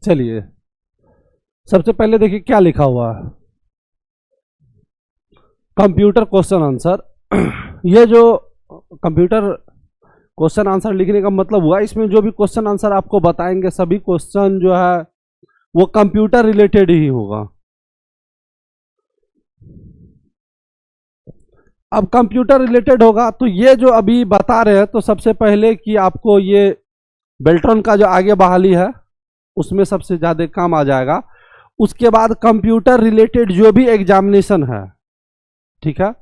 चलिए सबसे पहले देखिए क्या लिखा हुआ है, कंप्यूटर क्वेश्चन आंसर। ये जो कंप्यूटर क्वेश्चन आंसर लिखने का मतलब हुआ, इसमें जो भी क्वेश्चन आंसर आपको बताएंगे सभी क्वेश्चन जो है वो कंप्यूटर रिलेटेड ही होगा। अब कंप्यूटर रिलेटेड होगा तो ये जो अभी बता रहे हैं, तो सबसे पहले कि आपको ये बेल्ट्रॉन का जो आगे बहाली है उसमें सबसे ज़्यादा काम आ जाएगा। उसके बाद कंप्यूटर रिलेटेड जो भी एग्जामिनेशन है, ठीक है,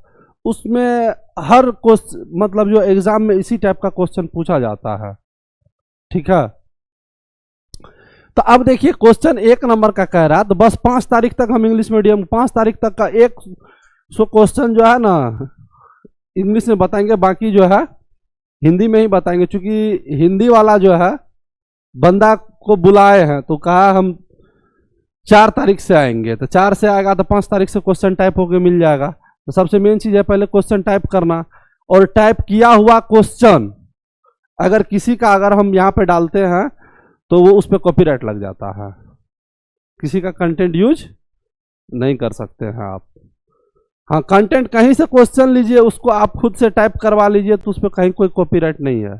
उसमें हर क्वेश्चन मतलब जो एग्जाम में इसी टाइप का क्वेश्चन पूछा जाता है, ठीक है। तो अब देखिए क्वेश्चन 1 नंबर का कह रहा है, तो बस 5 तारीख तक हम इंग्लिश मीडियम 5 तारीख तक का 100 क्वेश्चन जो है ना इंग्लिश में बताएंगे, बाकी जो है हिंदी में ही बताएंगे। क्योंकि हिंदी वाला जो है बंदा को बुलाए हैं तो कहा हम 4 तारीख से आएंगे, तो 4 से आएगा तो 5 तारीख से क्वेश्चन टाइप होके मिल जाएगा। तो सबसे मेन चीज है पहले क्वेश्चन टाइप करना, और टाइप किया हुआ क्वेश्चन अगर किसी का अगर हम यहाँ पे डालते हैं तो वो उस पर कॉपीराइट लग जाता है, किसी का कंटेंट यूज नहीं कर सकते हैं आप। हाँ, कंटेंट कहीं से क्वेश्चन लीजिए, उसको आप खुद से टाइप करवा लीजिए तो उस पर कहीं कोई कॉपीराइट नहीं है,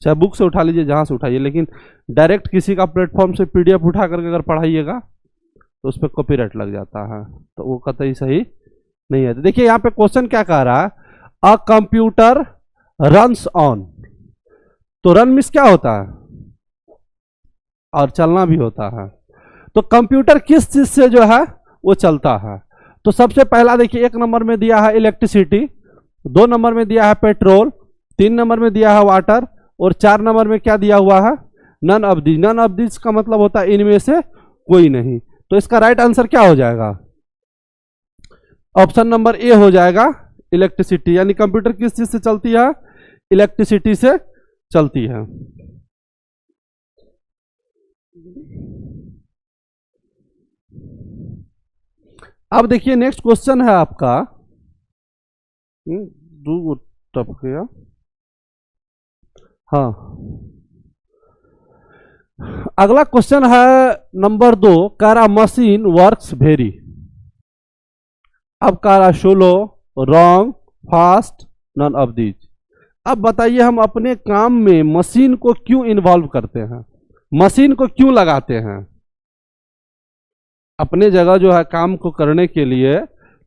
चाहे बुक से उठा लीजिए जहाँ से उठाइए, लेकिन डायरेक्ट किसी का प्लेटफॉर्म से पीडीएफ उठा करके अगर पढ़ाइएगा तो उस पर कॉपीराइट लग जाता है, तो वो कतई सही नहीं है। तो देखिए यहाँ पे क्वेश्चन क्या कह रहा है, अ कंप्यूटर रन्स ऑन। तो रन मीन्स क्या होता है, और चलना भी होता है। तो कंप्यूटर किस चीज से जो है वो चलता है। तो सबसे पहला देखिए 1 नंबर में दिया है इलेक्ट्रिसिटी, 2 नंबर में दिया है पेट्रोल, 3 नंबर में दिया है वाटर, और 4 नंबर में क्या दिया हुआ है, none of this. None of this का मतलब होता है इनमें से कोई नहीं। तो इसका राइट आंसर क्या हो जाएगा, ऑप्शन नंबर ए हो जाएगा, इलेक्ट्रिसिटी। यानी कंप्यूटर किस चीज से चलती है, इलेक्ट्रिसिटी से चलती है। अब देखिए नेक्स्ट क्वेश्चन है आपका, दो टप गया, हाँ, अगला क्वेश्चन है नंबर 2, कह रहा मशीन वर्क्स वेरी। अब कह रहा solo, wrong, fast, none of these. अब बताइए हम अपने काम में मशीन को क्यों इन्वॉल्व करते हैं, मशीन को क्यों लगाते हैं। अपने जगह जो है काम को करने के लिए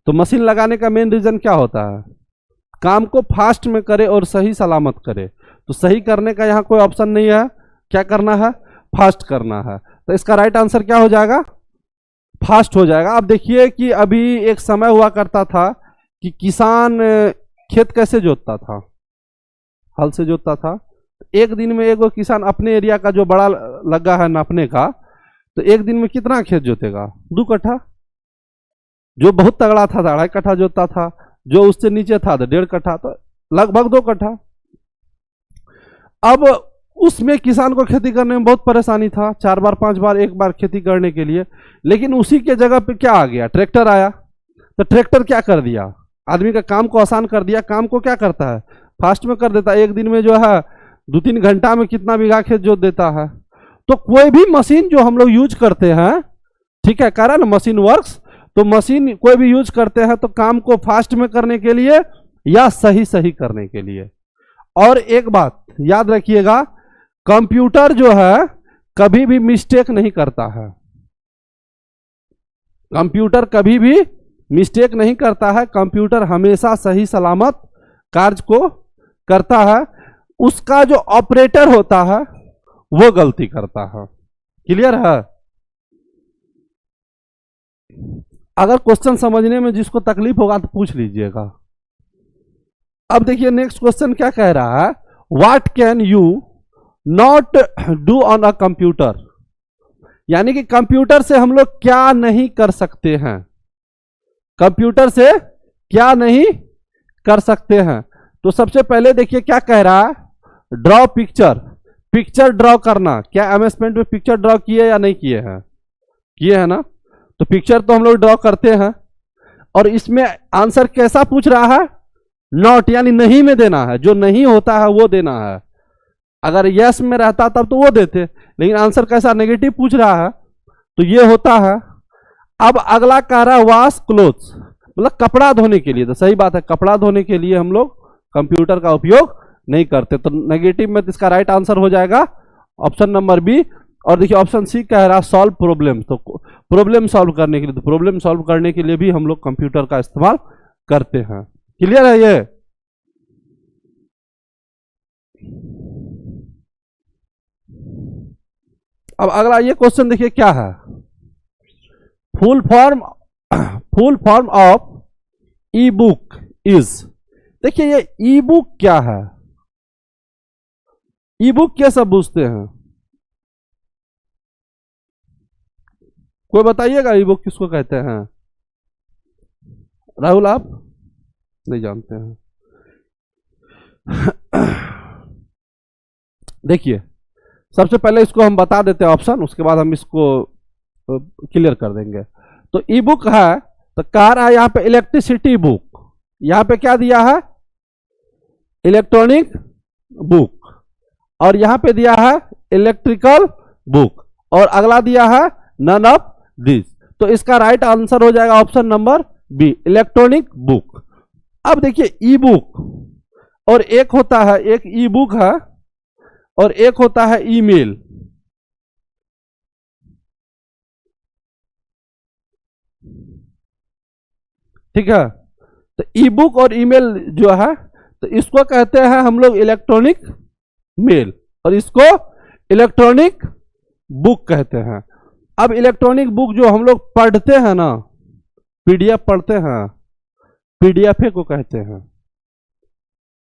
तो मशीन लगाने का मेन रीजन क्या होता है, काम को फास्ट में करे और सही सलामत करे। तो सही करने का यहाँ कोई ऑप्शन नहीं है, क्या करना है, फास्ट करना है। तो इसका राइट आंसर क्या हो जाएगा, फास्ट हो जाएगा। अब देखिए कि अभी एक समय हुआ करता था कि किसान खेत कैसे जोतता था, हल से जोतता था। एक दिन में एक किसान अपने एरिया का जो बड़ा लगा है नापने का, तो एक दिन में कितना खेत जोतेगा, 2 कट्ठा। जो बहुत तगड़ा था 2.5 कट्ठा जोतता था, जो उससे नीचे था तो 1.5 कट्ठा, तो लगभग 2 कट्ठा। अब उसमें किसान को खेती करने में बहुत परेशानी था, 4 बार 5 बार एक बार खेती करने के लिए। लेकिन उसी के जगह पे क्या आ गया, ट्रैक्टर आया। तो ट्रैक्टर क्या कर दिया, आदमी का काम को आसान कर दिया, काम को क्या करता है, फास्ट में कर देता है। एक दिन में जो है 2-3 घंटा में कितना बीघा खेत जोत देता है। तो कोई भी मशीन जो हम लोग यूज करते हैं, ठीक है, कह रहा ना मशीन वर्क्स, तो मशीन कोई भी यूज करते हैं तो काम को फास्ट में करने के लिए या सही करने के लिए। और एक बात याद रखिएगा, कंप्यूटर जो है कभी भी मिस्टेक नहीं करता है, कंप्यूटर कभी भी मिस्टेक नहीं करता है। कंप्यूटर हमेशा सही सलामत कार्य को करता है, उसका जो ऑपरेटर होता है वो गलती करता है। क्लियर है। अगर क्वेश्चन समझने में जिसको तकलीफ होगा तो पूछ लीजिएगा। अब देखिए नेक्स्ट क्वेश्चन क्या कह रहा है, what can you not do on a computer. यानी कि कंप्यूटर से हम लोग क्या नहीं कर सकते हैं, कंप्यूटर से क्या नहीं कर सकते हैं। तो सबसे पहले देखिए क्या कह रहा है, ड्रॉ पिक्चर, पिक्चर ड्रॉ करना। क्या एमएस पेंट में पिक्चर ड्रॉ किए या नहीं किए हैं, किए हैं ना। तो पिक्चर तो हम लोग ड्रॉ करते हैं, और इसमें आंसर कैसा पूछ रहा है, नॉट, यानी नहीं में देना है, जो नहीं होता है वो देना है। अगर यस में रहता तब तो वो देते, लेकिन आंसर कैसा नेगेटिव पूछ रहा है, तो ये होता है। अब अगला कह रहा है वॉश क्लोथ्स, मतलब कपड़ा धोने के लिए। तो सही बात है, कपड़ा धोने के लिए हम लोग कंप्यूटर का उपयोग नहीं करते, तो नेगेटिव में इसका राइट आंसर हो जाएगा ऑप्शन नंबर बी। और देखिए ऑप्शन सी कह रहा सॉल्व प्रॉब्लम, तो प्रॉब्लम सॉल्व करने के लिए, तो प्रॉब्लम सॉल्व करने के लिए भी हम लोग कंप्यूटर का इस्तेमाल करते हैं। क्लियर है ये? अब अगला ये क्वेश्चन देखिए क्या है, full form of E book is. देखिए ये ई बुक क्या है, ई बुक क्या सब पूछते हैं, कोई बताइएगा ई बुक किसको कहते हैं? राहुल आप नहीं जानते हैं? देखिए सबसे पहले इसको हम बता देते हैं ऑप्शन, उसके बाद हम इसको क्लियर कर देंगे। तो ई बुक है, तो कह रहा है यहाँ पे इलेक्ट्रिसिटी बुक, यहाँ पे क्या दिया है इलेक्ट्रॉनिक बुक, और यहाँ पे दिया है इलेक्ट्रिकल बुक, और अगला दिया है नन ऑफ दिस। तो इसका राइट आंसर हो जाएगा option number B, electronic book. अब देखिए ई बुक और एक होता है, एक ई बुक है और एक होता है ईमेल। ठीक है, तो ई बुक और ईमेल जो है, तो इसको कहते हैं हम लोग इलेक्ट्रॉनिक मेल और इसको इलेक्ट्रॉनिक बुक कहते हैं। अब इलेक्ट्रॉनिक बुक जो हम लोग पढ़ते हैं ना, पीडीएफ पढ़ते हैं, पीडीएफ को कहते हैं,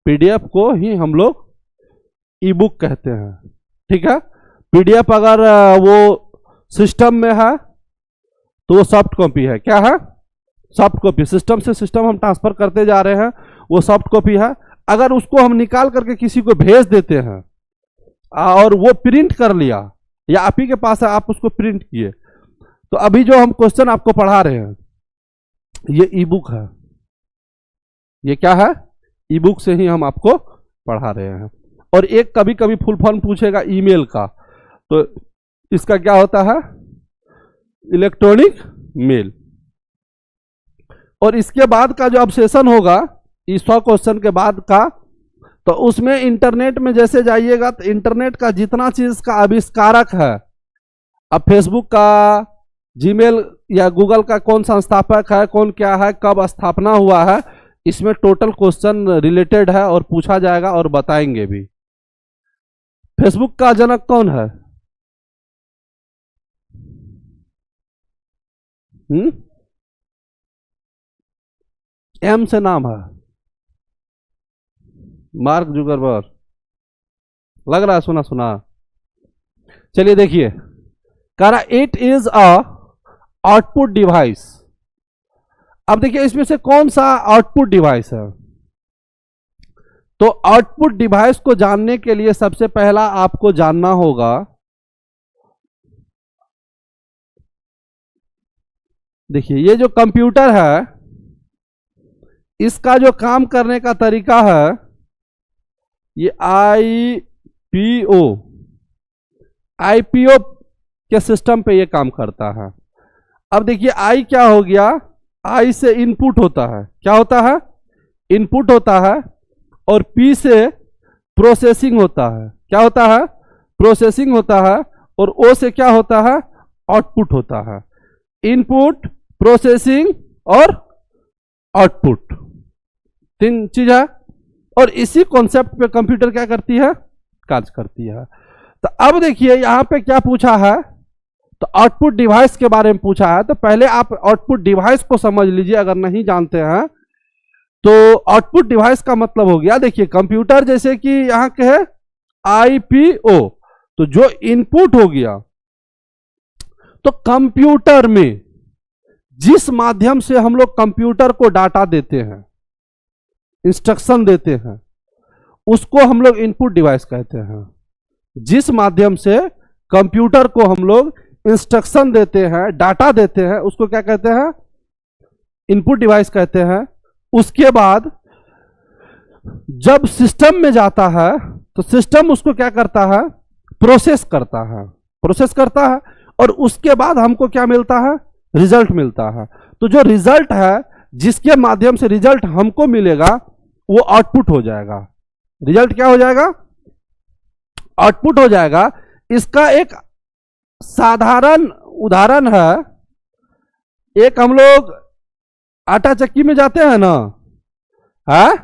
पीडीएफ को ही हम लोग ई बुक कहते हैं। ठीक है, पीडीएफ अगर वो सिस्टम में है तो वो सॉफ्ट कॉपी है, क्या है सॉफ्ट कॉपी, सिस्टम से सिस्टम हम ट्रांसफर करते जा रहे हैं, वो सॉफ्ट कॉपी है। अगर उसको हम निकाल करके किसी को भेज देते हैं और वो प्रिंट कर लिया, या आप ही के पास है आप उसको प्रिंट किए, तो अभी जो हम क्वेश्चन आपको पढ़ा रहे हैं ये ई बुक है, ये क्या है ई बुक से ही हम आपको पढ़ा रहे हैं। और एक कभी कभी फुल फॉर्म पूछेगा ईमेल का, तो इसका क्या होता है इलेक्ट्रॉनिक मेल। और इसके बाद का जो अब सेशन होगा इस 100 क्वेश्चन के बाद का, तो उसमें इंटरनेट में जैसे जाइएगा तो इंटरनेट का जितना चीज का आविष्कारक है, अब फेसबुक का, जीमेल या गूगल का कौन संस्थापक है, कौन क्या है, कब स्थापना हुआ है, इसमें टोटल क्वेश्चन रिलेटेड है और पूछा जाएगा और बताएंगे भी। फेसबुक का जनक कौन है? एम से नाम है, मार्क जुकरबर्ग, लग रहा है सुना सुना। चलिए देखिए, कह रहा it is a output device. अब देखिए इसमें से कौन सा आउटपुट डिवाइस है, तो आउटपुट डिवाइस को जानने के लिए सबसे पहला आपको जानना होगा, देखिए ये जो कंप्यूटर है इसका जो काम करने का तरीका है, ये आईपीओ के सिस्टम पे ये काम करता है। अब देखिए आई क्या हो गया, आई से इनपुट होता है, क्या होता है इनपुट होता है, और पी से प्रोसेसिंग होता है, क्या होता है प्रोसेसिंग होता है, और ओ से क्या होता है आउटपुट होता है। इनपुट, प्रोसेसिंग और आउटपुट, तीन चीज है, और इसी कॉन्सेप्ट पे कंप्यूटर क्या करती है कार्य करती है। तो अब देखिए यहां पे क्या पूछा है, तो आउटपुट डिवाइस के बारे में पूछा है। तो पहले आप आउटपुट डिवाइस को समझ लीजिए, अगर नहीं जानते हैं तो आउटपुट डिवाइस का मतलब हो गया, देखिए कंप्यूटर जैसे कि यहां के है आईपीओ, तो जो इनपुट हो गया, तो कंप्यूटर में जिस माध्यम से हम लोग कंप्यूटर को डाटा देते हैं, इंस्ट्रक्शन देते हैं, उसको हम लोग इनपुट डिवाइस कहते हैं। जिस माध्यम से कंप्यूटर को हम लोग इंस्ट्रक्शन देते हैं, डाटा देते हैं, उसको क्या कहते हैं इनपुट डिवाइस कहते हैं। उसके बाद जब सिस्टम में जाता है तो सिस्टम उसको क्या करता है, प्रोसेस करता है, प्रोसेस करता है, और उसके बाद हमको क्या मिलता है, रिजल्ट मिलता है। तो जो रिजल्ट है, जिसके माध्यम से रिजल्ट हमको मिलेगा, वो आउटपुट हो जाएगा। रिजल्ट क्या हो जाएगा, आउटपुट हो जाएगा। इसका एक साधारण उदाहरण है, एक हम लोग आटा चक्की में जाते हैं ना, है?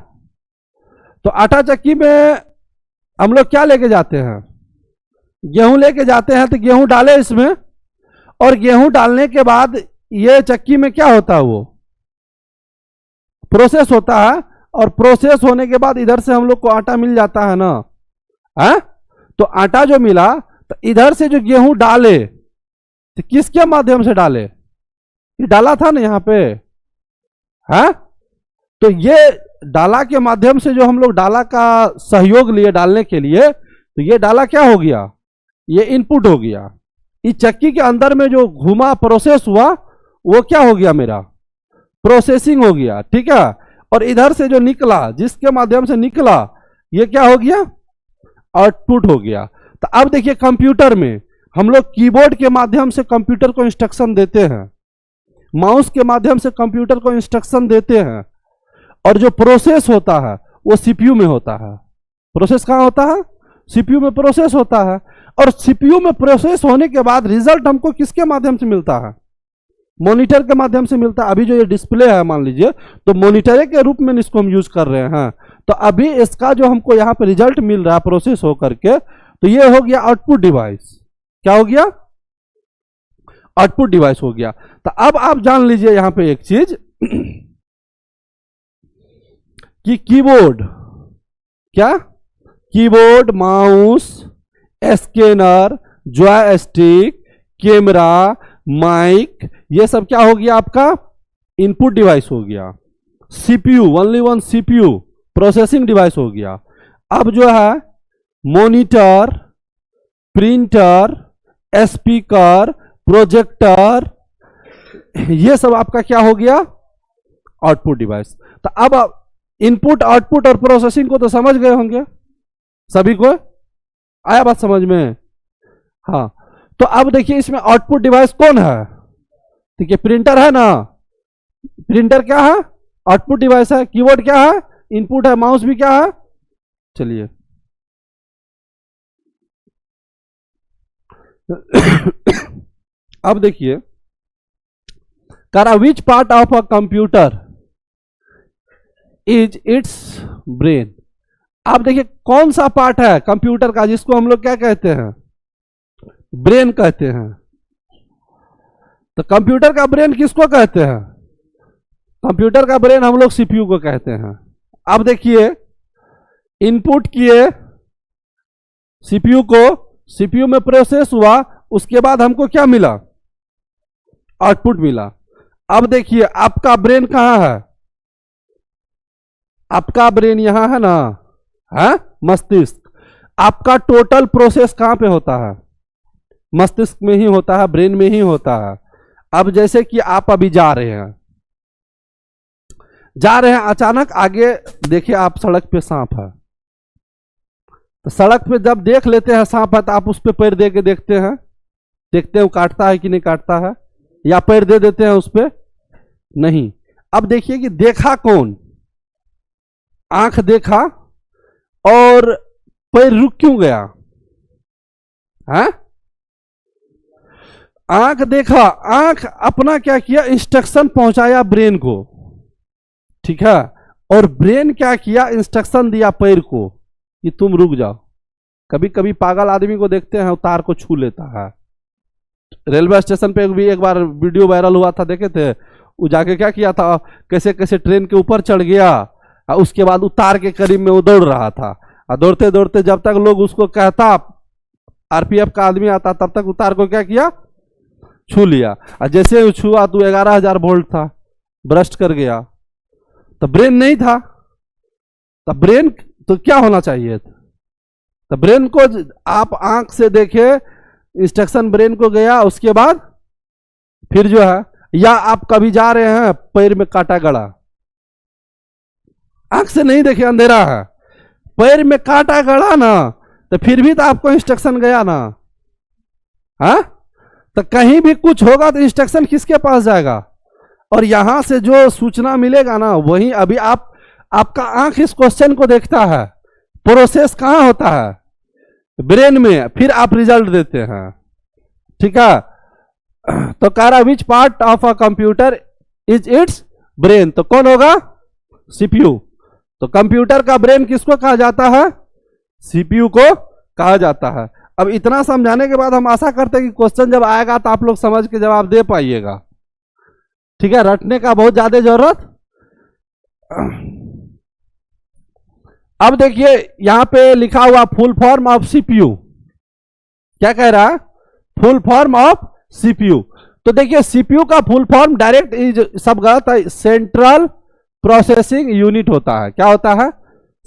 तो आटा चक्की में हम लोग क्या लेके जाते हैं, गेहूं लेके जाते हैं। तो गेहूं डाले इसमें, और गेहूं डालने के बाद ये चक्की में क्या होता है, वो प्रोसेस होता है, और प्रोसेस होने के बाद इधर से हम लोग को आटा मिल जाता है ना, है? तो आटा जो मिला, तो इधर से जो गेहूं डाले, तो किसके माध्यम से डाले, ये डाला था ना यहाँ पे, है? तो ये डाला के माध्यम से जो हम लोग डाला का सहयोग लिए डालने के लिए, तो ये डाला क्या हो गया, ये इनपुट हो गया। इस चक्की के अंदर में जो घुमा, प्रोसेस हुआ, वो क्या हो गया, मेरा प्रोसेसिंग हो गया, ठीक है। और इधर से जो निकला, जिसके माध्यम से निकला, ये क्या हो गया, आउटपुट हो गया। तो अब देखिए, कंप्यूटर में हम लोग कीबोर्ड के माध्यम से कंप्यूटर को इंस्ट्रक्शन देते हैं, माउस के माध्यम से कंप्यूटर को इंस्ट्रक्शन देते हैं, और जो प्रोसेस होता है वो सीपीयू में होता है। प्रोसेस कहाँ होता है, सीपीयू में प्रोसेस होता है। और सीपीयू में प्रोसेस होने के बाद रिजल्ट हमको किसके माध्यम से मिलता है, मॉनिटर के माध्यम से मिलता है। अभी जो ये डिस्प्ले है, मान लीजिए, तो मॉनिटर के रूप में इसको हम यूज कर रहे हैं। तो अभी इसका जो हमको यहाँ पे रिजल्ट मिल रहा है प्रोसेस होकर के, तो ये हो गया आउटपुट डिवाइस। क्या हो गया, आउटपुट डिवाइस हो गया। तो अब आप जान लीजिए यहाँ पे एक चीज कि कीबोर्ड, क्या, keyboard, mouse, scanner, joystick, camera, mic, ये सब क्या हो गया, आपका इनपुट डिवाइस हो गया। CPU, only one CPU, processing device हो गया। अब जो है मॉनिटर, प्रिंटर, स्पीकर, प्रोजेक्टर, ये सब आपका क्या हो गया, आउटपुट डिवाइस। तो अब आप इनपुट, आउटपुट और प्रोसेसिंग को तो समझ गए होंगे सभी को, आया बात समझ में? हाँ। तो अब देखिए, इसमें आउटपुट डिवाइस कौन है, देखिए प्रिंटर है ना, प्रिंटर क्या है, आउटपुट डिवाइस है। कीबोर्ड क्या है, इनपुट है। माउस भी क्या है, चलिए अब देखिए, करा विच part of a computer is it's brain. आप देखिए कौन सा पार्ट है कंप्यूटर का जिसको हम लोग क्या कहते हैं, ब्रेन कहते हैं। तो कंप्यूटर का ब्रेन किसको कहते हैं, कंप्यूटर का ब्रेन हम लोग सीपीयू को कहते हैं। अब देखिए, इनपुट किए सीपीयू को, सीपीयू में प्रोसेस हुआ, उसके बाद हमको क्या मिला, आउटपुट मिला। अब देखिए, आपका ब्रेन कहां है, आपका ब्रेन यहां है ना, है मस्तिष्क। आपका टोटल प्रोसेस कहां पे होता है, मस्तिष्क में ही होता है, ब्रेन में ही होता है। अब जैसे कि आप अभी जा रहे हैं, अचानक आगे देखिए आप सड़क पे सांप है, तो सड़क पे जब देख लेते हैं सांप है, तो आप उस पे पैर दे के देखते हैं वो काटता है कि नहीं काटता है, या पैर दे देते हैं उस पे, नहीं। अब देखिए कि देखा कौन, आंख देखा, और पैर रुक क्यों गया, है? आंख देखा, आंख अपना क्या किया, इंस्ट्रक्शन पहुंचाया ब्रेन को, ठीक है। और ब्रेन क्या किया, इंस्ट्रक्शन दिया पैर को कि तुम रुक जाओ। कभी कभी पागल आदमी को देखते हैं तार को छू लेता है। रेलवे स्टेशन पे भी एक बार वीडियो वायरल हुआ था, देखे थे? वो जाके क्या किया था, कैसे कैसे ट्रेन के ऊपर चढ़ गया, और उसके बाद उतार के करीब में वो दौड़ रहा था, और दौड़ते दौड़ते जब तक लोग उसको कहता, आरपीएफ का आदमी आता, तब तक उतार को क्या किया, छू लिया। और जैसे छुआ तो 11,000 वोल्ट था, ब्रस्ट कर गया। तो ब्रेन नहीं था, तो ब्रेन तो क्या होना चाहिए, तो ब्रेन को आप आंख से देखे, इंस्ट्रक्शन ब्रेन को गया, उसके बाद फिर जो है, या आप कभी जा रहे हैं पैर में काटा गड़ा, आंख से नहीं देखे, अंधेरा है, पैर में कांटा गड़ा ना, तो फिर भी तो आपको इंस्ट्रक्शन गया ना। हाँ, तो कहीं भी कुछ होगा तो इंस्ट्रक्शन किसके पास जाएगा? और यहां से जो सूचना मिलेगा ना, वही अभी आपका आंख इस क्वेश्चन को देखता है, प्रोसेस कहां होता है? ब्रेन में, फिर आप रिजल्ट देते हैं। ठीक है, तो कह रहा which part of a computer is it's brain, तो कौन होगा? सीपीयू। तो कंप्यूटर का ब्रेन किसको कहा जाता है? सीपीयू को कहा जाता है। अब इतना समझाने के बाद हम आशा करते हैं कि क्वेश्चन जब आएगा तो आप लोग समझ के जवाब दे पाइएगा। ठीक है, रटने का बहुत ज्यादा जरूरत। अब देखिए यहां पे लिखा हुआ फुल फॉर्म ऑफ सीपीयू, क्या कह रहा है? Full form of CPU. तो देखिए सीपीयू का फुल फॉर्म डायरेक्ट सब गलत है, सेंट्रल प्रोसेसिंग यूनिट होता है। क्या होता है?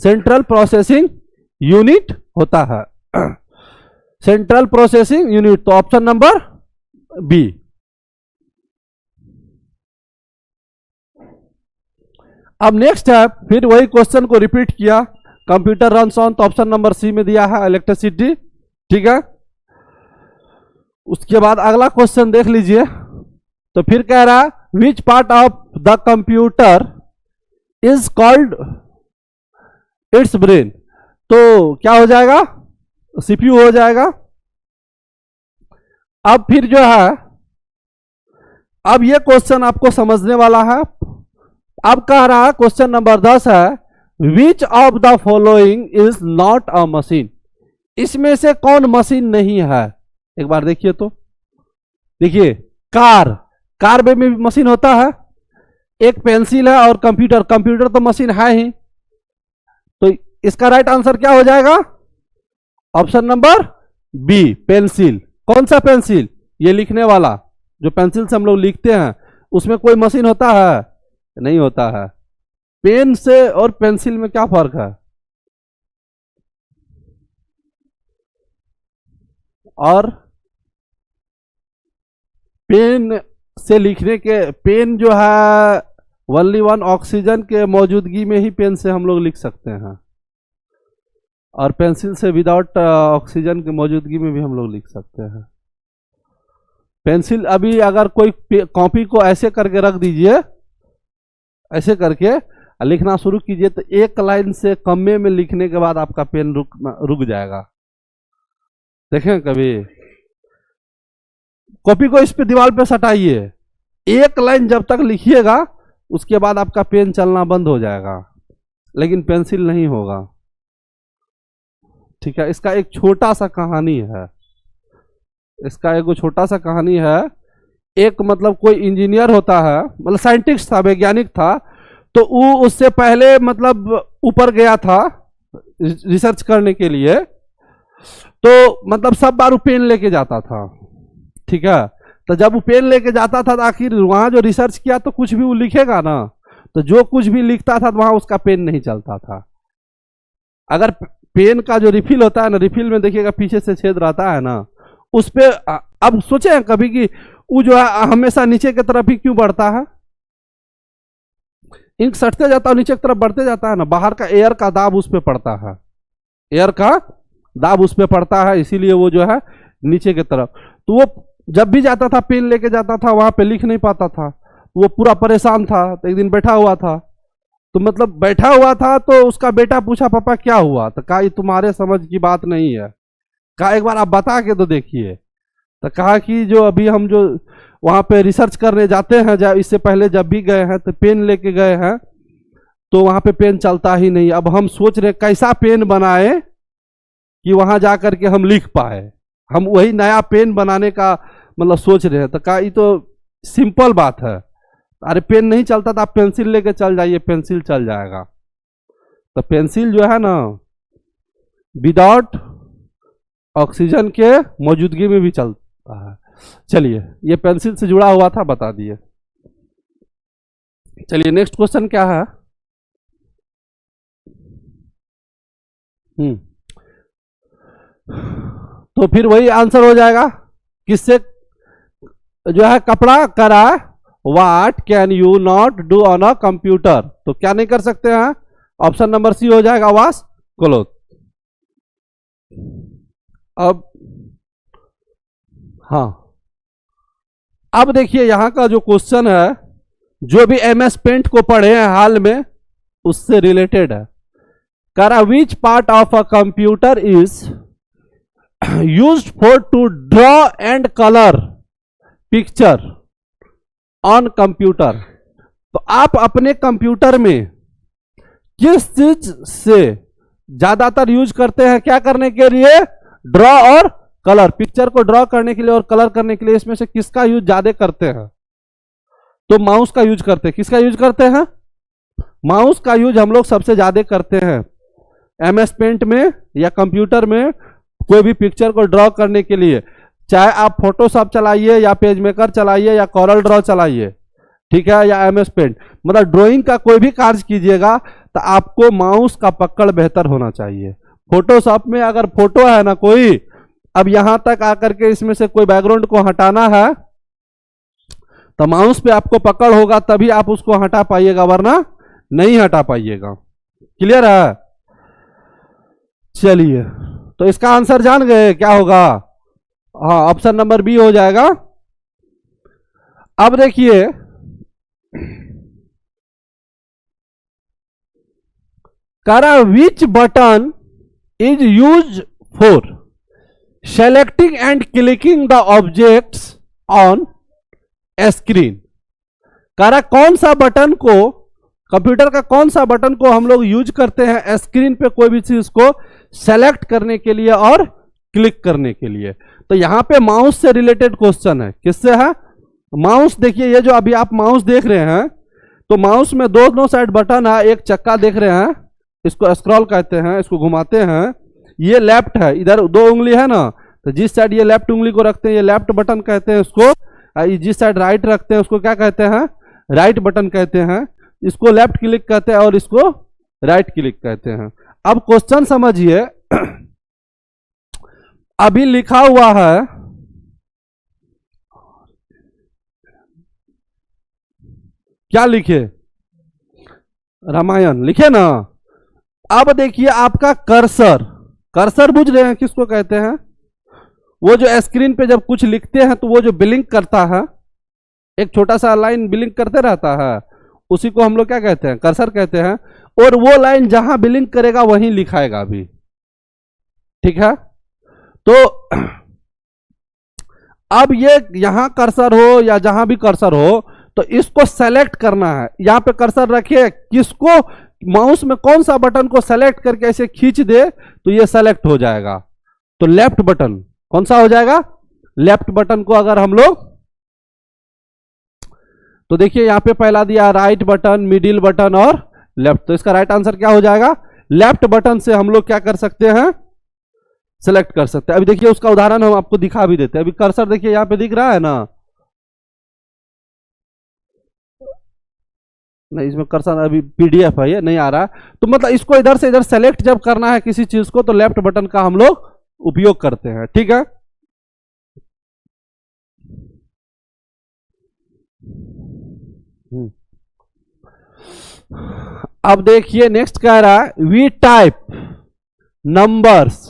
सेंट्रल प्रोसेसिंग यूनिट होता है, सेंट्रल प्रोसेसिंग यूनिट। तो ऑप्शन नंबर बी। अब नेक्स्ट है, फिर वही क्वेश्चन को रिपीट किया, कंप्यूटर रन्स ऑन, तो ऑप्शन नंबर सी में दिया है इलेक्ट्रिसिटी। ठीक है, उसके बाद अगला क्वेश्चन देख लीजिए। तो फिर कह रहा है विच part of the computer is called its brain, तो क्या हो जाएगा? सीपीयू हो जाएगा। अब फिर जो है, अब ये क्वेश्चन आपको समझने वाला है। अब कह रहा है क्वेश्चन नंबर 10 है, which of the following is not a machine, इसमें से कौन मशीन नहीं है? एक बार देखिए, तो देखिए कार में भी मशीन होता है, एक पेंसिल है, और कंप्यूटर तो मशीन है ही। तो इसका राइट आंसर क्या हो जाएगा? Option number B, pencil. कौन सा पेंसिल? ये लिखने वाला, जो पेंसिल से हम लोग लिखते हैं, उसमें कोई मशीन होता है? नहीं होता है। पेन से और पेंसिल में क्या फर्क है? और पेन से लिखने के, पेन जो है ओनली वन ऑक्सीजन के मौजूदगी में ही पेन से हम लोग लिख सकते हैं, और पेंसिल से विदाउट ऑक्सीजन की मौजूदगी में भी हम लोग लिख सकते हैं। पेंसिल, अभी अगर कोई कॉपी को ऐसे करके रख दीजिए, ऐसे करके लिखना शुरू कीजिए, तो एक लाइन से कमे में लिखने के बाद आपका पेन रुक जाएगा। देखें कभी, कॉपी को इस पे दीवार पे सटाइए, एक लाइन जब तक लिखिएगा उसके बाद आपका पेन चलना बंद हो जाएगा, लेकिन पेंसिल नहीं होगा। ठीक है, इसका एक छोटा सा कहानी है, इसका एक छोटा सा कहानी है। एक मतलब कोई इंजीनियर होता है, मतलब साइंटिस्ट था, वैज्ञानिक था, तो वो उससे पहले मतलब ऊपर गया था रिसर्च करने के लिए, तो मतलब सब बार वो पेन लेके जाता था। ठीक है, तो जब वो पेन लेके जाता था तो आखिर वहां जो रिसर्च किया तो कुछ भी वो लिखेगा ना, तो जो कुछ भी लिखता था तो वहां उसका पेन नहीं चलता था। अगर पेन का जो रिफिल होता है ना, रिफिल में देखिएगा पीछे से छेद रहता है ना, उस पे अब सोचे हैं कभी कि वो जो है हमेशा नीचे की तरफ ही क्यों बढ़ता है? इंक सटते जाता है, नीचे की तरफ बढ़ते जाता है ना, बाहर का एयर का दाब उस पर पड़ता है, एयर का दाब उस पर पड़ता है, इसीलिए वो जो है नीचे की तरफ। तो वो जब भी जाता था, पेन लेके जाता था, वहां पे लिख नहीं पाता था, वो पूरा परेशान था। तो एक दिन बैठा हुआ था, तो मतलब बैठा हुआ था, तो उसका बेटा पूछा पापा क्या हुआ? तो कहा ये तुम्हारे समझ की बात नहीं है, कहा एक बार आप बता के तो देखिए। तो कहा कि जो अभी हम जो वहां पे रिसर्च करने जाते हैं, जब इससे पहले जब भी गए हैं तो पेन लेके गए हैं, तो वहां पे पेन चलता ही नहीं। अब हम सोच रहे कैसा पेन बनाए कि वहां जा करके हम लिख पाए, हम वही नया पेन बनाने का मतलब सोच रहे हैं। तो कहा ये तो सिंपल बात है, अरे पेन नहीं चलता तो आप पेंसिल लेके चल जाइए, पेंसिल चल जाएगा। तो पेंसिल जो है ना विदाउट ऑक्सीजन के मौजूदगी में भी चलता है। चलिए, ये पेंसिल से जुड़ा हुआ था, बता दिए। चलिए नेक्स्ट क्वेश्चन क्या है? तो फिर वही आंसर हो जाएगा, किससे जो है कपड़ा करा, what can you not do on a computer, तो क्या नहीं कर सकते हैं? ऑप्शन नंबर सी हो जाएगा, वॉश क्लोथ। अब हाँ, अब देखिए यहां का जो क्वेश्चन है, जो भी एमएस पेंट को पढ़े हैं हाल में, उससे रिलेटेड है। कह रहा which part of a computer is used for to draw and colour picture on computer. तो आप अपने कंप्यूटर में किस चीज से ज्यादातर यूज करते हैं, क्या करने के लिए? ड्रॉ और कलर, पिक्चर को ड्रॉ करने के लिए और कलर करने के लिए। इसमें से किसका यूज ज्यादा करते हैं? तो माउस का यूज करते हैं। किसका यूज करते हैं? माउस का यूज हम लोग सबसे ज्यादा करते हैं एमएस पेंट में या कंप्यूटर में कोई भी पिक्चर को ड्रॉ करने के लिए। चाहे आप फोटोशॉप चलाइए या पेज मेकर चलाइए या कॉरल ड्रॉ चलाइए, ठीक है, या एमएस पेंट, मतलब ड्राइंग का कोई भी कार्य कीजिएगा तो आपको माउस का पकड़ बेहतर होना चाहिए। फोटोशॉप में अगर फोटो है ना कोई, अब यहां तक आकर के इसमें से कोई बैकग्राउंड को हटाना है तो माउस पे आपको पकड़ होगा, तभी आप उसको हटा पाइएगा, वरना नहीं हटा पाइएगा। क्लियर है? चलिए, तो इसका आंसर जान गए क्या होगा? हाँ, ऑप्शन नंबर बी हो जाएगा। अब देखिए करा which button is use for selecting and clicking the objects on screen. करा कौन सा बटन को, कंप्यूटर का कौन सा बटन को हम लोग यूज करते हैं स्क्रीन पे कोई भी चीज को सेलेक्ट करने के लिए और क्लिक करने के लिए? तो यहां पे माउस से रिलेटेड क्वेश्चन है। किससे है? माउस। देखिए ये जो अभी आप माउस देख रहे हैं, तो माउस में दोनों साइड बटन है, एक चक्का देख रहे हैं, इसको स्क्रॉल कहते हैं, इसको घुमाते हैं। ये लेफ्ट है, इधर दो उंगली है ना, तो जिस साइड ये लेफ्ट उंगली को रखते हैं ये लेफ्ट बटन कहते हैं उसको, जिस साइड राइट रखते हैं उसको क्या कहते हैं? राइट बटन कहते हैं। इसको लेफ्ट क्लिक कहते हैं और इसको राइट क्लिक कहते हैं। अब क्वेश्चन समझिए, अभी लिखा हुआ है क्या लिखे? रामायण लिखे ना। अब देखिए आपका कर्सर, कर्सर बुझ रहे हैं किसको कहते हैं? वो जो स्क्रीन पे जब कुछ लिखते हैं तो वो जो ब्लिंक करता है, एक छोटा सा लाइन ब्लिंक करते रहता है, उसी को हम लोग क्या कहते हैं? कर्सर कहते हैं। और वो लाइन जहां ब्लिंक करेगा वहीं लिखाएगा भी, ठीक है। तो अब ये यहां कर्सर हो या जहां भी कर्सर हो, तो इसको सेलेक्ट करना है। यहां पे कर्सर रखिए, किसको, माउस में कौन सा बटन को सेलेक्ट करके ऐसे खींच दे तो ये सेलेक्ट हो जाएगा। तो लेफ्ट बटन कौन सा हो जाएगा? लेफ्ट बटन को अगर हम लोग, तो देखिए यहां पे पहला दिया राइट बटन, मिडिल बटन और लेफ्ट, तो इसका राइट आंसर क्या हो जाएगा? लेफ्ट बटन से हम लोग क्या कर सकते हैं? सेलेक्ट कर सकते हैं। अभी देखिए उसका उदाहरण हम आपको दिखा भी देते हैं। अभी कर्सर देखिए यहां पे दिख रहा है ना, नहीं इसमें कर्सर अभी पीडीएफ है, ये नहीं आ रहा है। तो मतलब इसको इधर से इधर सेलेक्ट जब करना है किसी चीज को, तो लेफ्ट बटन का हम लोग उपयोग करते हैं, ठीक है। अब देखिए नेक्स्ट कह रहा है we type numbers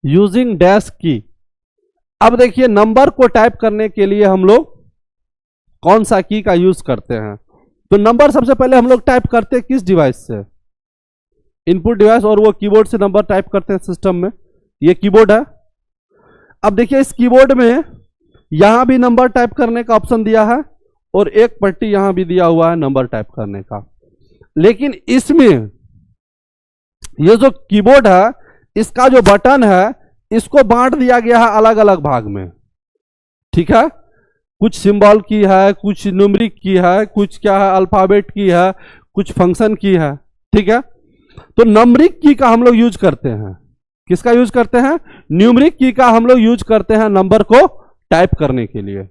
using dash key. अब देखिए नंबर को टाइप करने के लिए हम लोग कौन सा की का यूज करते हैं? तो नंबर सबसे पहले हम लोग टाइप करते हैं किस डिवाइस से? इनपुट डिवाइस, और वो कीबोर्ड से नंबर टाइप करते हैं सिस्टम में। ये कीबोर्ड है। अब देखिए इस कीबोर्ड में यहां भी नंबर टाइप करने का ऑप्शन दिया है और एक पट्टी यहां भी दिया हुआ है नंबर टाइप करने का। लेकिन इसमें ये जो कीबोर्ड है, इसका जो बटन है, इसको बांट दिया गया है अलग अलग भाग में, ठीक है। कुछ सिंबल की है, कुछ न्यूमेरिक की है, कुछ क्या है अल्फाबेट की है, कुछ फंक्शन की है, ठीक है। तो न्यूमेरिक की का हम लोग यूज करते हैं, किसका यूज करते हैं? न्यूमेरिक की का हम लोग यूज करते हैं नंबर को टाइप करने के लिए,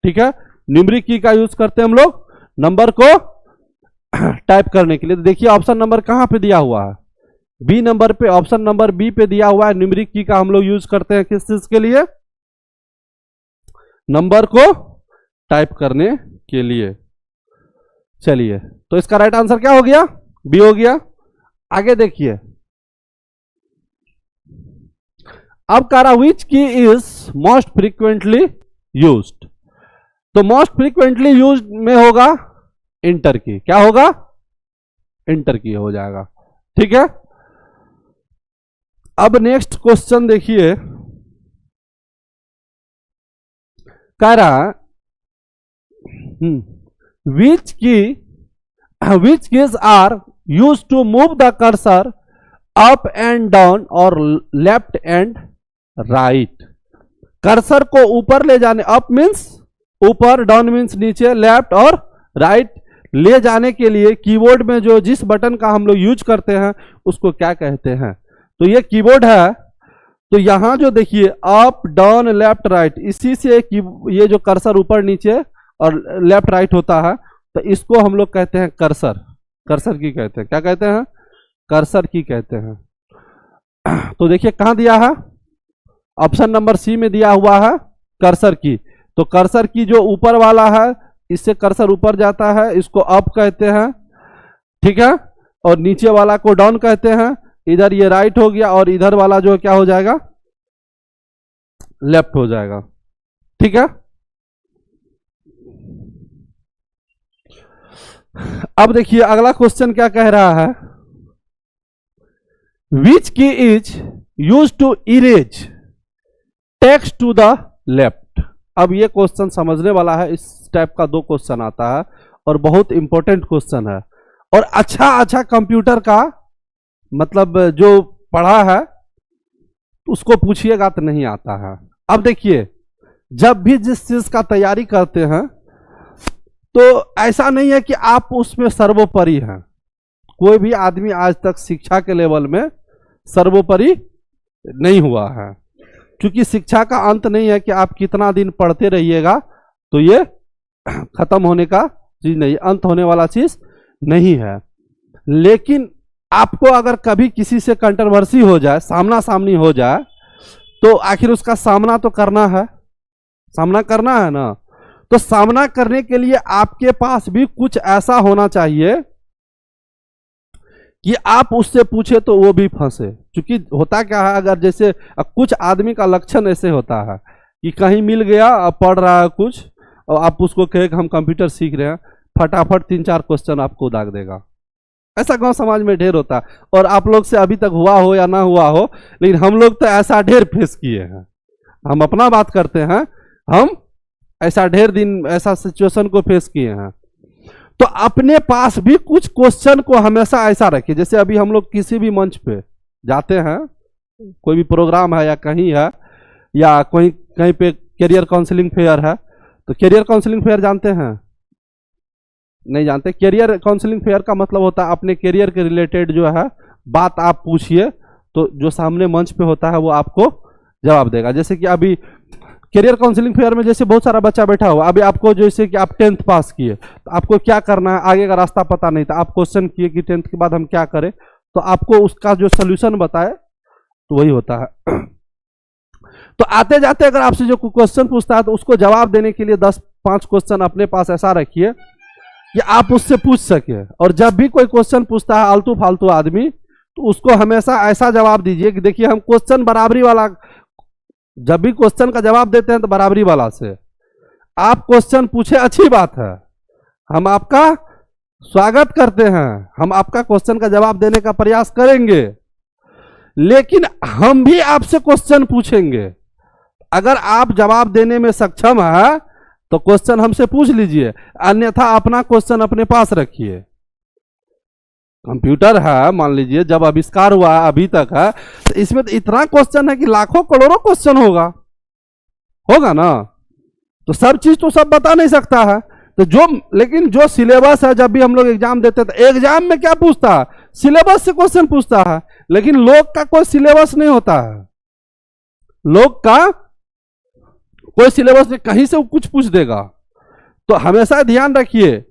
ठीक है। न्यूमेरिक की का यूज करते हैं हम लोग नंबर को टाइप करने के लिए। तो देखिए ऑप्शन नंबर कहां पे दिया हुआ है? बी नंबर पे, ऑप्शन नंबर बी पे दिया हुआ है। न्यूमेरिक की का हम लोग यूज करते हैं किस चीज के लिए? नंबर को टाइप करने के लिए। चलिए, तो इसका राइट आंसर क्या हो गया? बी हो गया। आगे देखिए अब कह रहा विच key is most frequently used, तो मोस्ट फ्रीक्वेंटली यूज्ड में होगा इंटर की, क्या होगा, इंटर की हो जाएगा। ठीक है, अब नेक्स्ट क्वेश्चन देखिए, कह रहा which keys are use to move the cursor up and down और लेफ्ट एंड राइट। कर्सर को ऊपर ले जाने, अप मीन्स ऊपर, डाउन मीन्स नीचे, लेफ्ट और राइट ले जाने के लिए कीबोर्ड में जो जिस बटन का हम लोग यूज करते हैं उसको क्या कहते हैं। तो ये कीबोर्ड है, तो यहां जो देखिए अप डाउन लेफ्ट राइट, इसी से ये जो कर्सर ऊपर नीचे और लेफ्ट राइट होता है, तो इसको हम लोग कहते हैं कर्सर। कर्सर की कहते हैं, क्या कहते हैं, कर्सर की कहते हैं। तो देखिए कहां दिया है, ऑप्शन नंबर सी में दिया हुआ है कर्सर की। तो कर्सर की जो ऊपर वाला है, इससे कर्सर ऊपर जाता है, इसको अप कहते हैं। ठीक है, और नीचे वाला को डाउन कहते हैं। इधर ये राइट हो गया और इधर वाला जो क्या हो जाएगा, लेफ्ट हो जाएगा। ठीक है, अब देखिए अगला क्वेश्चन क्या कह रहा है, which key is use to erase text to the left. अब ये क्वेश्चन समझने वाला है, इस टाइप का 2 क्वेश्चन आता है और बहुत इंपॉर्टेंट क्वेश्चन है। और अच्छा कंप्यूटर का मतलब जो पढ़ा है उसको पूछिएगा तो नहीं आता है। अब देखिए जब भी जिस चीज का तैयारी करते हैं तो ऐसा नहीं है कि आप उसमें सर्वोपरि हैं। कोई भी आदमी आज तक शिक्षा के लेवल में सर्वोपरि नहीं हुआ है, क्योंकि शिक्षा का अंत नहीं है कि आप कितना दिन पढ़ते रहिएगा तो ये खत्म होने का चीज नहीं, अंत होने वाला चीज नहीं है। लेकिन आपको अगर कभी किसी से कंट्रोवर्सी हो जाए, सामना सामनी हो जाए, तो आखिर उसका सामना तो करना है, सामना करना है ना। तो सामना करने के लिए आपके पास भी कुछ ऐसा होना चाहिए कि आप उससे पूछे तो वो भी फंसे। क्योंकि होता क्या है, अगर जैसे कुछ आदमी का लक्षण ऐसे होता है कि कहीं मिल गया, पढ़ रहा है कुछ और आप उसको कहे कि हम कंप्यूटर सीख रहे हैं, फटाफट 3-4 क्वेश्चन आपको दाग देगा। ऐसा गांव समाज में ढेर होता है, और आप लोग से अभी तक हुआ हो या ना हुआ हो, लेकिन हम लोग तो ऐसा ढेर फेस किए हैं। हम अपना बात करते हैं, हम ऐसा ढेर दिन ऐसा सिचुएशन को फेस किए हैं। तो अपने पास भी कुछ क्वेश्चन को हमेशा ऐसा रखिए। जैसे अभी हम लोग किसी भी मंच पे जाते हैं, कोई भी प्रोग्राम है या कहीं है या कोई कहीं पे कैरियर काउंसलिंग फेयर है, तो कैरियर काउंसलिंग फेयर जानते हैं, नहीं जानते। कैरियर काउंसलिंग फेयर का मतलब होता है अपने कैरियर के रिलेटेड जो है बात आप पूछिए, तो जो सामने मंच पे होता है वो आपको जवाब देगा। जैसे कि अभी कैरियर काउंसलिंग फेयर में जैसे बहुत सारा बच्चा बैठा हुआ, अभी आपको जैसे कि आप 10th पास किए तो आपको क्या करना है, आगे का रास्ता पता नहीं था, आप क्वेश्चन किए कि 10th के बाद हम क्या करें, तो आपको उसका जो सोल्यूशन बताए तो वही होता है। तो आते जाते अगर आपसे जो क्वेश्चन पूछता है तो उसको जवाब देने के लिए 10-5 क्वेश्चन अपने पास ऐसा रखिए कि आप उससे पूछ सके। और जब भी कोई क्वेश्चन पूछता है आलतू फालतू आदमी, तो उसको हमेशा ऐसा जवाब दीजिए कि देखिए हम क्वेश्चन बराबरी वाला, जब भी क्वेश्चन का जवाब देते हैं तो बराबरी वाला से आप क्वेश्चन पूछे, अच्छी बात है, हम आपका स्वागत करते हैं, हम आपका क्वेश्चन का जवाब देने का प्रयास करेंगे, लेकिन हम भी आपसे क्वेश्चन पूछेंगे। अगर आप जवाब देने में सक्षम है तो क्वेश्चन हमसे पूछ लीजिए, अन्यथा अपना क्वेश्चन अपने पास रखिए। कंप्यूटर है, मान लीजिए जब आविष्कार हुआ है अभी तक है, तो इसमें तो इतना क्वेश्चन है कि लाखों करोड़ों क्वेश्चन होगा ना। तो सब चीज तो सब बता नहीं सकता है। तो लेकिन जो सिलेबस है, जब भी हम लोग एग्जाम देते हैं तो एग्जाम में क्या पूछता है, सिलेबस से क्वेश्चन पूछता है। लेकिन लोग का कोई सिलेबस नहीं होता है, लोग का कोई सिलेबस नहीं, कहीं से वो कुछ पूछ देगा। तो हमेशा ध्यान रखिए,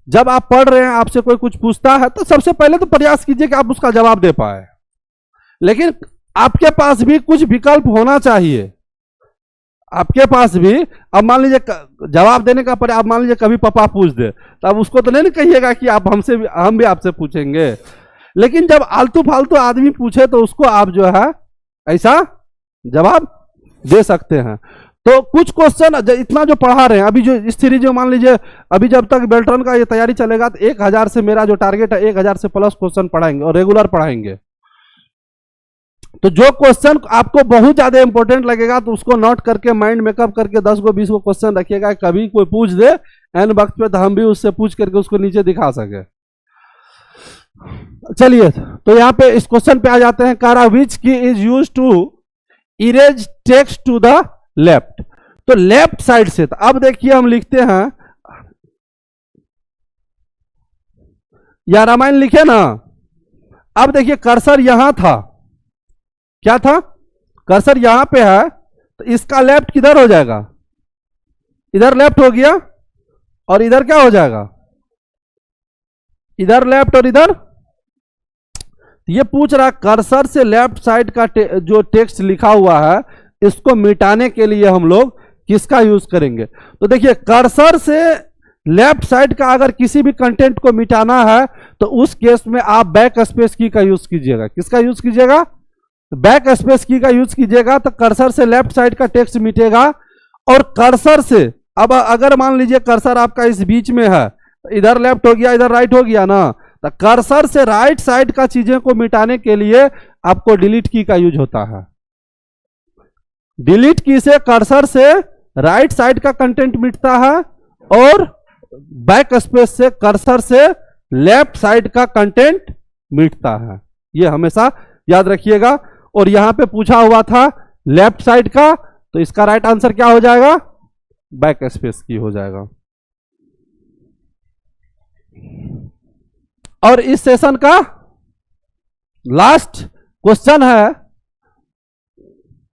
जब आप पढ़ रहे हैं आपसे कोई कुछ पूछता है तो सबसे पहले तो प्रयास कीजिए कि आप उसका जवाब दे पाए, लेकिन आपके पास भी कुछ विकल्प होना चाहिए। आपके पास भी, अब मान लीजिए जवाब देने का पर आप मान लीजिए कभी पापा पूछ दे, तो अब उसको तो नहीं कहिएगा कि आप हमसे, हम भी आपसे पूछेंगे। लेकिन जब आलतू फालतू आदमी पूछे तो उसको आप जो है ऐसा जवाब दे सकते हैं। तो कुछ क्वेश्चन इतना जो पढ़ा रहे हैं अभी, जो इस सीरीज में मान लीजिए अभी जब तक बेल्ट्रॉन का ये तैयारी चलेगा तो 1000 से मेरा जो टारगेट है 1000 से प्लस क्वेश्चन पढ़ाएंगे और रेगुलर पढ़ाएंगे। तो जो क्वेश्चन आपको बहुत ज्यादा इंपॉर्टेंट लगेगा तो उसको नोट करके माइंड मेकअप करके 10 को 20 को क्वेश्चन रखिएगा, कभी कोई पूछ दे एन वक्त पे तो हम भी उससे पूछ करके उसको नीचे दिखा सके। चलिए तो यहाँ पे इस क्वेश्चन पे आ जाते हैं। कारा which key is use to erase text to the left. तो लेफ्ट साइड से, तो अब देखिए हम लिखते हैं या रामायण लिखे ना। अब देखिए कर्सर यहां था, क्या था, कर्सर यहां पे है, तो इसका लेफ्ट किधर हो जाएगा, इधर लेफ्ट हो गया, और इधर क्या हो जाएगा, इधर लेफ्ट और इधर। ये पूछ रहा कर्सर से लेफ्ट साइड का जो टेक्स्ट लिखा हुआ है इसको मिटाने के लिए हम लोग किसका यूज करेंगे। तो देखिए कर्सर से लेफ्ट साइड का अगर किसी भी कंटेंट को मिटाना है तो उस केस में आप बैक स्पेस की का यूज कीजिएगा। किसका यूज कीजिएगा, बैक स्पेस की का यूज कीजिएगा, तो कर्सर से लेफ्ट साइड का टेक्स्ट मिटेगा। और कर्सर से, अब अगर मान लीजिए कर्सर आपका इस बीच में है, इधर लेफ्ट हो गया इधर राइट हो गया ना, तो कर्सर से राइट साइड का चीजें को मिटाने के लिए आपको डिलीट की का यूज होता है। डिलीट की से कर्सर से राइट साइड का कंटेंट मिटता है और बैक स्पेस से कर्सर से लेफ्ट साइड का कंटेंट मिटता है। यह हमेशा याद रखिएगा। और यहां पे पूछा हुआ था लेफ्ट साइड का, तो इसका राइट आंसर क्या हो जाएगा, बैक स्पेस की हो जाएगा। और इस सेशन का लास्ट क्वेश्चन है,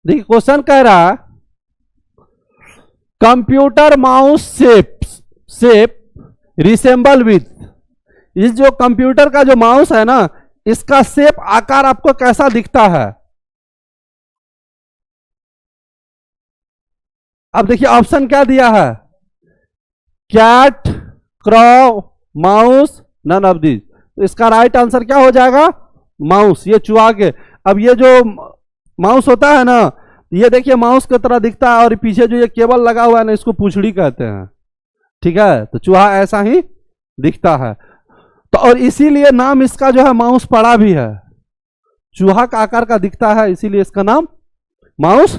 देखिए क्वेश्चन कह रहा है computer mouse shape resemble with. इस जो कंप्यूटर का जो माउस है ना, इसका शेप आकार आपको कैसा दिखता है। अब देखिए ऑप्शन क्या दिया है, cat, crow, mouse, none of this. तो इसका राइट आंसर क्या हो जाएगा, माउस, ये चुहा के। अब ये जो माउस होता है ना, ये देखिए माउस की तरह दिखता है, और पीछे जो ये केबल लगा हुआ है ना, इसको पूंछड़ी कहते हैं, ठीक है। तो चूहा ऐसा ही दिखता है। तो और इसीलिए नाम इसका जो है माउस पड़ा भी है, चूहा का आकार का दिखता है, इसीलिए इसका नाम माउस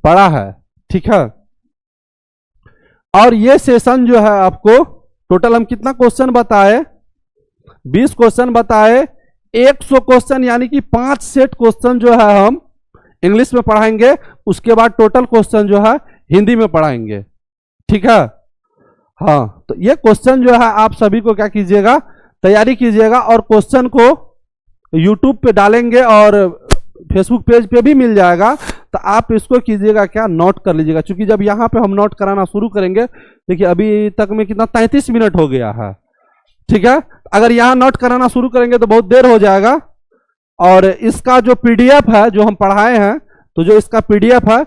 पड़ा है, ठीक है। और ये सेशन जो है आपको टोटल हम कितना क्वेश्चन बताए, 20 क्वेश्चन बताए, 100 क्वेश्चन यानी कि 5 सेट क्वेश्चन जो है हम इंग्लिश में पढ़ाएंगे, उसके बाद टोटल क्वेश्चन जो है हिंदी में पढ़ाएंगे, ठीक है। हाँ, तो ये क्वेश्चन जो है आप सभी को क्या कीजिएगा, तैयारी कीजिएगा, और क्वेश्चन को यूट्यूब पे डालेंगे और फेसबुक पेज पे भी मिल जाएगा। तो आप इसको कीजिएगा क्या, नोट कर लीजिएगा, क्योंकि जब यहाँ पे हम नोट कराना शुरू करेंगे, देखिए अभी तक में कितना 33 मिनट हो गया है, ठीक है। अगर यहाँ नोट कराना शुरू करेंगे तो बहुत देर हो जाएगा। और इसका जो पीडीएफ है जो हम पढ़ाए हैं, तो जो इसका पीडीएफ है